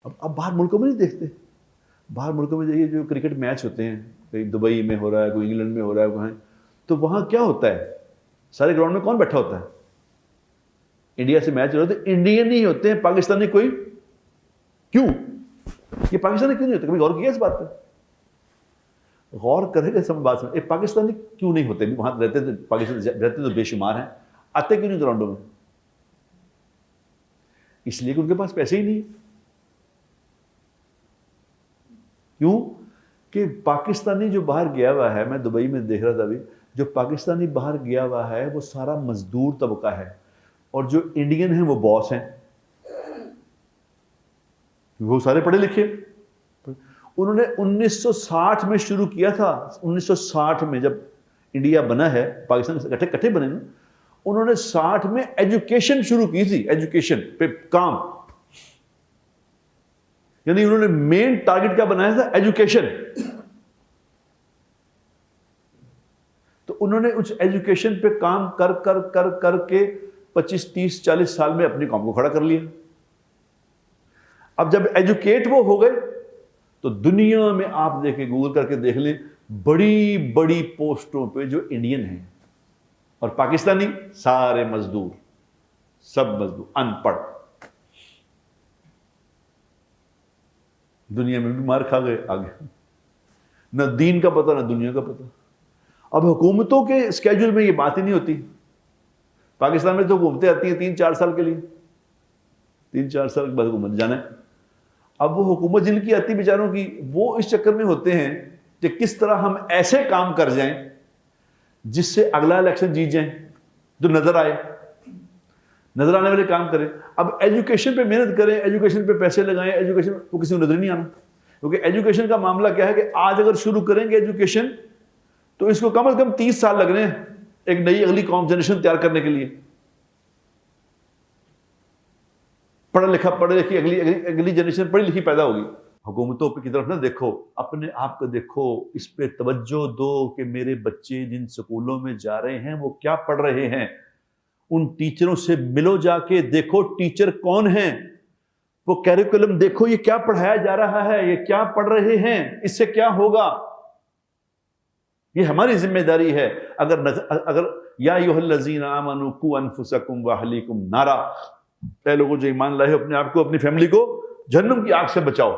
अब बाहर मुल्कों में नहीं देखते। बाहर मुल्कों में जाइए, जो क्रिकेट मैच होते हैं, कहीं दुबई में हो रहा है, कोई इंग्लैंड में हो रहा है, वहाँ तो वहाँ क्या होता है, सारे ग्राउंड में कौन बैठा होता है? इंडिया से मैच हो रहा है तो इंडियन ही होते हैं, पाकिस्तानी कोई क्यों? ये पाकिस्तानी क्यों नहीं होते? कभी गौर किया इस बात पर? गौर करेगा सब बात में, पाकिस्तानी क्यों नहीं होते? वहां रहते तो पाकिस्तान रहते तो बेशुमार हैं, आते क्यों नहीं ग्राउंडों में? इसलिए कि उनके पास पैसे ही नहीं। क्यों? कि पाकिस्तानी जो बाहर गया हुआ है, मैं दुबई में देख रहा था अभी, जो पाकिस्तानी बाहर गया हुआ है वो सारा मजदूर तबका है, और जो इंडियन है वो बॉस हैं, वो सारे पढ़े लिखे। उन्होंने 1960 में शुरू किया था। 1960 में जब इंडिया बना है, पाकिस्तान इकट्ठे बने ना, उन्होंने 60 में एजुकेशन शुरू की थी, एजुकेशन पे काम। यानी उन्होंने मेन टारगेट क्या बनाया था? एजुकेशन। तो उन्होंने उस एजुकेशन पे काम कर कर कर कर के 25, 30, 40 साल में अपनी कौम को खड़ा कर लिया। अब जब एजुकेट वो हो गए तो दुनिया में आप देखें, गूगल करके देख लें, बड़ी बड़ी पोस्टों पे जो इंडियन हैं और पाकिस्तानी सारे मजदूर, सब मजदूर, अनपढ़। दुनिया में भी मार खा गए आगे, न दीन का पता न दुनिया का पता। अब हुकूमतों के स्केड्यूल में ये बात ही नहीं होती। पाकिस्तान में तो हुकूमतें आती हैं 3-4 साल के लिए, 3-4 साल के बाद हुकूमत जाना है। अब वो हुकूमत जिनकी आती बेचारों की, वो इस चक्कर में होते हैं कि किस तरह हम ऐसे काम कर जाएं जिससे अगला इलेक्शन जीत जाएं, जो नजर आए, नजर आने वाले काम करें। अब एजुकेशन पे मेहनत करें, एजुकेशन पे पैसे लगाएं, एजुकेशन को किसी को नजर नहीं आना। क्योंकि एजुकेशन का मामला क्या है कि आज अगर शुरू करेंगे एजुकेशन तो इसको कम से कम 30 साल लग रहे हैं एक नई अगली कौम जनरेशन तैयार करने के लिए। पढ़ा लिखी अगली जनरेशन पढ़ी लिखी पैदा होगी। हुकूमतों की तरफ ना देखो, अपने आप को देखो, इस पे तवज्जो दो कि मेरे बच्चे जिन स्कूलों में जा रहे हैं वो क्या पढ़ रहे हैं। उन टीचरों से मिलो, जाके देखो टीचर कौन हैं, वो कैरिकुलम देखो, ये क्या पढ़ाया जा रहा है, ये क्या पढ़ रहे हैं, इससे क्या होगा। ये हमारी जिम्मेदारी है। अगर या अय्युहल्लज़ीना आमनू कू अनफुसकुम व अहलीकुम नारा, लोगों जो ईमान लाए अपने आप को, अपनी फैमिली को जहन्नुम की आग से बचाओ।